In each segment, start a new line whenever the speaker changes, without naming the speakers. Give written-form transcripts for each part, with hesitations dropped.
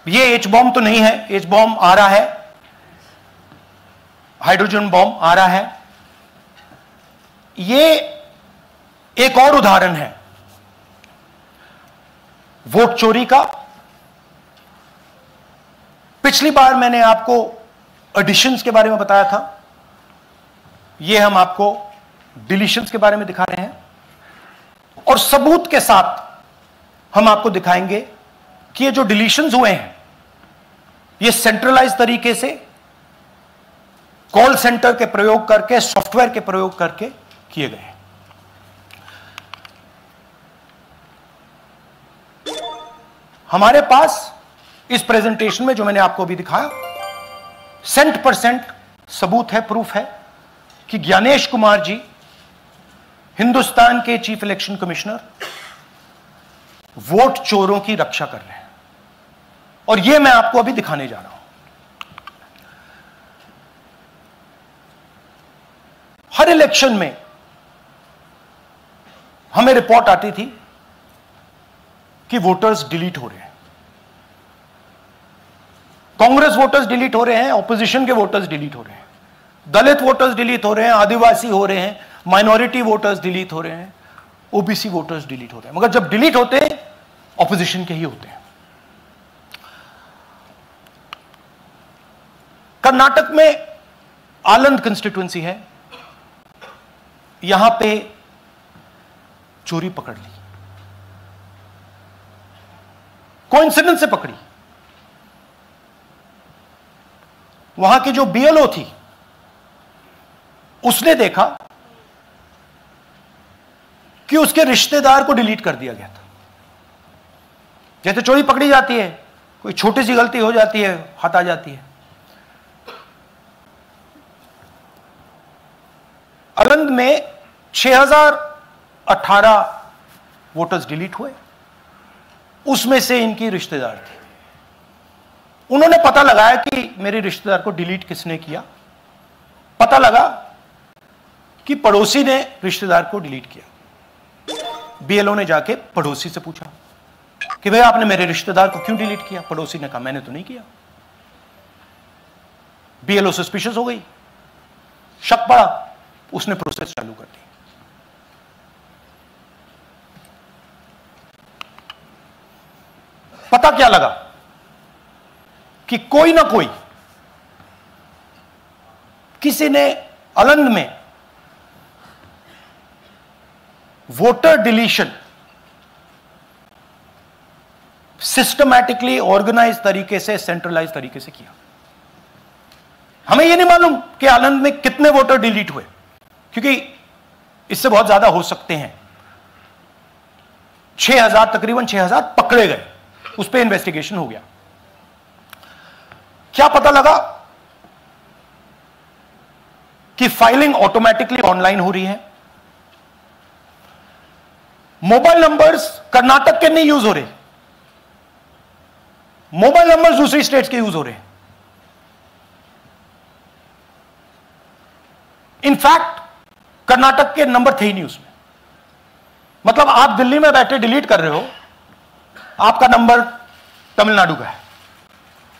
ये H bomb तो नहीं है, एच बॉम्ब आ रहा है, हाइड्रोजन बॉम्ब आ रहा है। ये एक और उदाहरण है वोट चोरी का। पिछली बार मैंने आपको एडिशंस के बारे में बताया था, ये हम आपको डिलीशंस के बारे में दिखा रहे हैं, और सबूत के साथ हम आपको दिखाएंगे कि ये जो डिलीशंस हुए हैं ये सेंट्रलाइज तरीके से कॉल सेंटर के प्रयोग करके, सॉफ्टवेयर के प्रयोग करके किए गए हैं। हमारे पास इस प्रेजेंटेशन में जो मैंने आपको अभी दिखाया 100% सबूत है, प्रूफ है कि ज्ञानेश कुमार जी हिंदुस्तान के चीफ इलेक्शन कमिश्नर वोट चोरों की रक्षा कर रहे हैं, और यह मैं आपको अभी दिखाने जा रहा हूं। हर इलेक्शन में हमें रिपोर्ट आती थी कि वोटर्स डिलीट हो रहे हैं, कांग्रेस वोटर्स डिलीट हो रहे हैं, ऑपोजिशन के वोटर्स डिलीट हो रहे हैं, दलित वोटर्स डिलीट हो रहे हैं, आदिवासी हो रहे हैं, माइनॉरिटी वोटर्स डिलीट हो रहे हैं, ओबीसी वोटर्स डिलीट हो रहे हैं। मगर जब डिलीट होते हैं ऑपोजिशन के ही होते हैं। कर्नाटक में आलंद कंस्टिट्यूएंसी है, यहां पे चोरी पकड़ ली, कोइंसिडेंस से पकड़ी। वहां की जो बीएलओ थी उसने देखा कि उसके रिश्तेदार को डिलीट कर दिया गया था। जैसे चोरी पकड़ी जाती है, कोई छोटी सी गलती हो जाती है, हाथ आ जाती है। आलंद में 6018 वोटर्स डिलीट हुए, उसमें से इनकी रिश्तेदार थे। उन्होंने पता लगाया कि मेरे रिश्तेदार को डिलीट किसने किया। पता लगा कि पड़ोसी ने रिश्तेदार को डिलीट किया। बीएलओ ने जाके पड़ोसी से पूछा कि भाई आपने मेरे रिश्तेदार को क्यों डिलीट किया। पड़ोसी ने कहा मैंने तो नहीं किया। बीएलओ सस्पिशियस हो गई, शक पड़ा, उसने प्रोसेस चालू कर दी। पता क्या लगा कि कोई ना कोई, किसी ने आलंद में वोटर डिलीशन सिस्टमैटिकली ऑर्गेनाइज तरीके से, सेंट्रलाइज तरीके से किया। हमें यह नहीं मालूम कि आलंद में कितने वोटर डिलीट हुए, क्योंकि इससे बहुत ज्यादा हो सकते हैं। 6000, तकरीबन 6000 पकड़े गए, उस पर इन्वेस्टिगेशन हो गया। क्या पता लगा कि फाइलिंग ऑटोमेटिकली ऑनलाइन हो रही है। मोबाइल नंबर्स कर्नाटक के नहीं यूज हो रहे, मोबाइल नंबर्स दूसरी स्टेट्स के यूज हो रहे हैं। इनफैक्ट कर्नाटक के नंबर थे ही नहीं उसमें। मतलब आप दिल्ली में बैठे डिलीट कर रहे हो, आपका नंबर तमिलनाडु का है।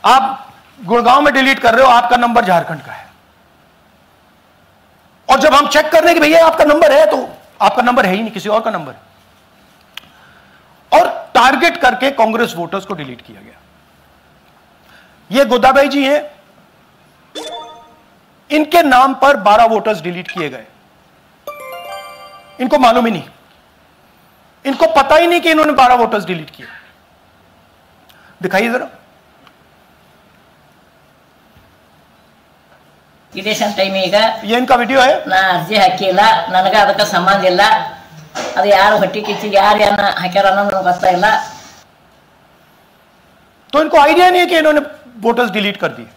आप गुड़गांव में डिलीट कर रहे हो, आपका नंबर झारखंड का है। और जब हम चेक कर रहे हैं कि भैया आपका नंबर है, तो आपका नंबर है ही नहीं, किसी और का नंबर है। और टारगेट करके कांग्रेस वोटर्स को डिलीट किया गया। ये गोदाबाई जी हैं, इनके नाम पर 12 वोटर्स डिलीट किए गए। इनको मालूम ही नहीं, इनको पता ही नहीं कि इन्होंने 12 वोटर्स डिलीट किए। दिखाइए जरा। ये इनका वीडियो है।
ನಾ ಅರ್ಜಿ ಹಾಕಿಲ್ಲ, ನನಗ ಅದಕ್ಕೆ ಸಂಬಂಧ ಇಲ್ಲ, ಅದು ಯಾರು ಹೊಟ್ಟಿ ಕಿಚ್ಚಿ ಯಾರು ಹಾಕ್ಯಾರ ಅನ್ನೋದು ನನಗೆ ಗೊತ್ತಾಗಿಲ್ಲ।
तो इनको आइडिया नहीं है कि इन्होंने वोटर्स डिलीट कर दिए।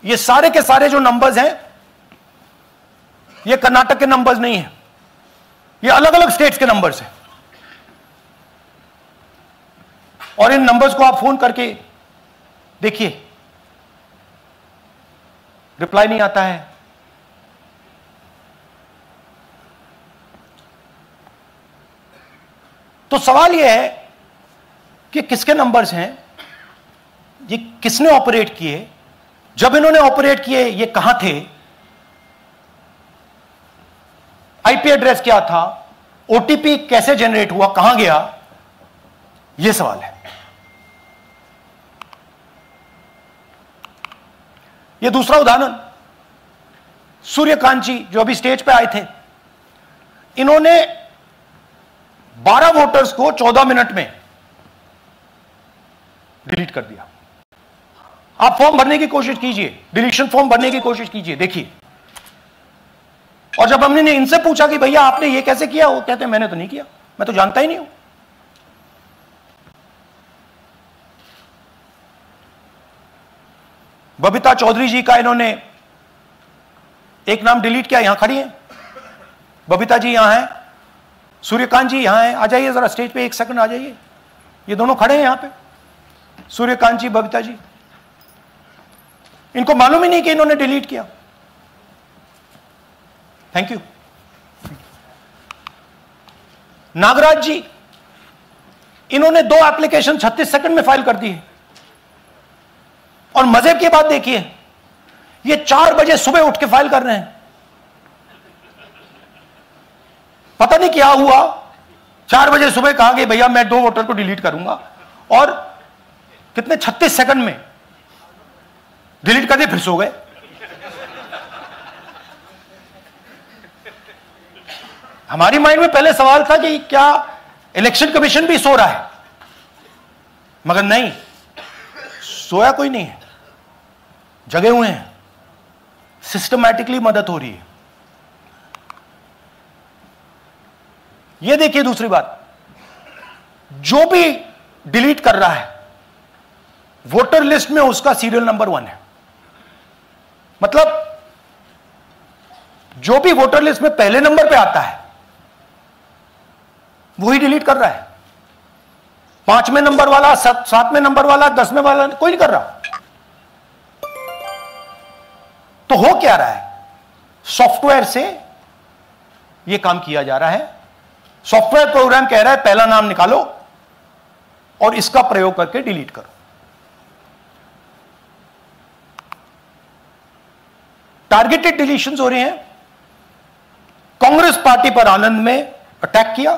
ये सारे के सारे जो नंबर्स हैं ये कर्नाटक के नंबर्स नहीं है, ये अलग अलग स्टेट्स के नंबर्स हैं। और इन नंबर्स को आप फोन करके देखिए, रिप्लाई नहीं आता है। तो सवाल यह है कि किसके नंबर्स हैं, ये किसने ऑपरेट किए, जब इन्होंने ऑपरेट किए ये कहां थे, आईपी एड्रेस क्या था, ओटीपी कैसे जनरेट हुआ, कहां गया, यह सवाल है। यह दूसरा उदाहरण, सूर्यकांत जी जो अभी स्टेज पे आए थे, इन्होंने 12 वोटर्स को 14 मिनट में डिलीट कर दिया। आप फॉर्म भरने की कोशिश कीजिए, डिलीशन फॉर्म भरने की कोशिश कीजिए, देखिए। और जब हमने इनसे पूछा कि भैया आपने ये कैसे किया, वो कहते हैं मैंने तो नहीं किया, मैं तो जानता ही नहीं हूं। बबीता चौधरी जी का इन्होंने एक नाम डिलीट किया, यहां खड़ी हैं बबीता जी, यहां हैं, सूर्यकांत जी यहां हैं, आ जाइए जरा स्टेज पे, एक सेकंड आ जाइए, ये दोनों खड़े हैं यहां पे, सूर्यकांत जी, बबीता जी। इनको मालूम ही नहीं कि इन्होंने डिलीट किया। Thank you. नागराज जी, इन्होंने 2 एप्लीकेशन 36 सेकंड में फाइल कर दी है। और मजे की बात देखिए, ये 4 बजे सुबह उठ के फाइल कर रहे हैं। पता नहीं क्या हुआ, 4 बजे सुबह कहा कि भैया मैं 2 वोटर को डिलीट करूंगा, और कितने 36 सेकंड में डिलीट कर दिए, फिर सो गए। हमारी माइंड में पहले सवाल था कि क्या इलेक्शन कमीशन भी सो रहा है, मगर नहीं, सोया कोई नहीं है, जगे हुए हैं, सिस्टमैटिकली मदद हो रही है। यह देखिए दूसरी बात, जो भी डिलीट कर रहा है वोटर लिस्ट में उसका सीरियल नंबर 1 है। मतलब जो भी वोटर लिस्ट में पहले नंबर पे आता है वही डिलीट कर रहा है। 5वें नंबर वाला, 7वें नंबर वाला, 10वें वाला कोई नहीं कर रहा। तो हो क्या रहा है, सॉफ्टवेयर से यह काम किया जा रहा है। सॉफ्टवेयर प्रोग्राम कह रहा है पहला नाम निकालो और इसका प्रयोग करके डिलीट करो। टारगेटेड डिलीशंस हो रहे हैं। कांग्रेस पार्टी पर आनंद में अटैक किया,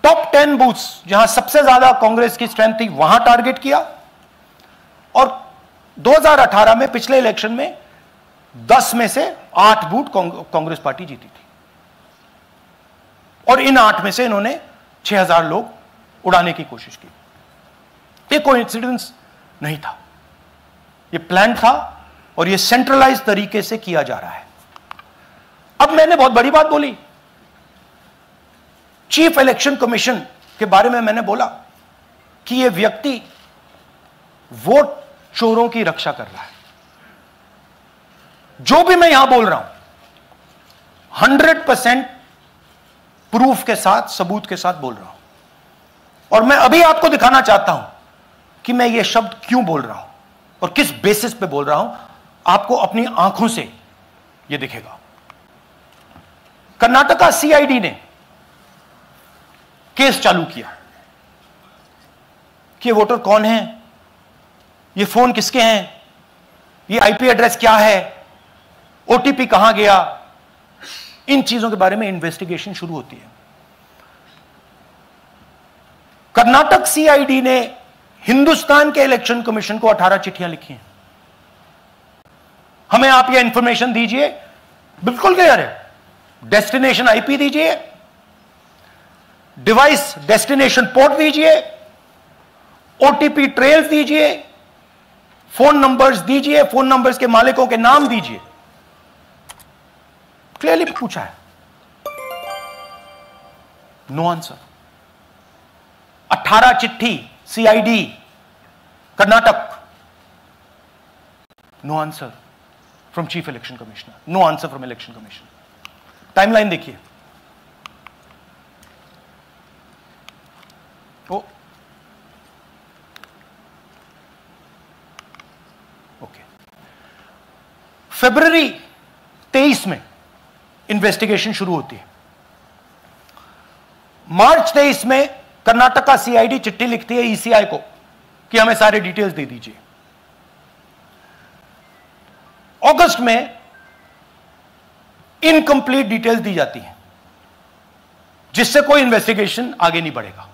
टॉप 10 बूथ्स जहां सबसे ज्यादा कांग्रेस की स्ट्रेंथ थी वहां टारगेट किया, और 2018 में पिछले इलेक्शन में 10 में से 8 बूथ कांग्रेस पार्टी जीती थी, और इन 8 में से इन्होंने 6000 लोग उड़ाने की कोशिश की। ये कोइंसिडेंस नहीं था, ये प्लान था, और ये सेंट्रलाइज तरीके से किया जा रहा है। अब मैंने बहुत बड़ी बात बोली, चीफ इलेक्शन कमीशन के बारे में मैंने बोला कि यह व्यक्ति वोट चोरों की रक्षा कर रहा है। जो भी मैं यहां बोल रहा हूं 100% प्रूफ के साथ, सबूत के साथ बोल रहा हूं, और मैं अभी आपको दिखाना चाहता हूं कि मैं यह शब्द क्यों बोल रहा हूं और किस बेसिस पे बोल रहा हूं। आपको अपनी आंखों से यह दिखेगा। कर्नाटका सीआईडी ने केस चालू किया कि वोटर कौन है, ये फोन किसके हैं, ये आईपी एड्रेस क्या है, ओटीपी कहां गया, इन चीजों के बारे में इन्वेस्टिगेशन शुरू होती है। कर्नाटक सीआईडी ने हिंदुस्तान के इलेक्शन कमीशन को 18 चिट्ठियां लिखी हैं। हमें आप यह इंफॉर्मेशन दीजिए, बिल्कुल क्लियर है, डेस्टिनेशन आईपी दीजिए, डिवाइस डेस्टिनेशन पोर्ट दीजिए, ओटीपी ट्रेल्स दीजिए, फोन नंबर्स दीजिए, फोन नंबर्स के मालिकों के नाम दीजिए। क्लियरली पूछा है, नो आंसर। 18 चिट्ठी CID Karnataka, no answer from chief election commissioner, no answer from election commission. Timeline देखिए, ओके, फरवरी 23 में इन्वेस्टिगेशन शुरू होती है। मार्च 23 में कर्नाटक का सीआईडी चिट्ठी लिखती है ईसीआई को कि हमें सारे डिटेल्स दे दीजिए। अगस्त में इनकंप्लीट डिटेल्स दी जाती हैं, जिससे कोई इन्वेस्टिगेशन आगे नहीं बढ़ेगा।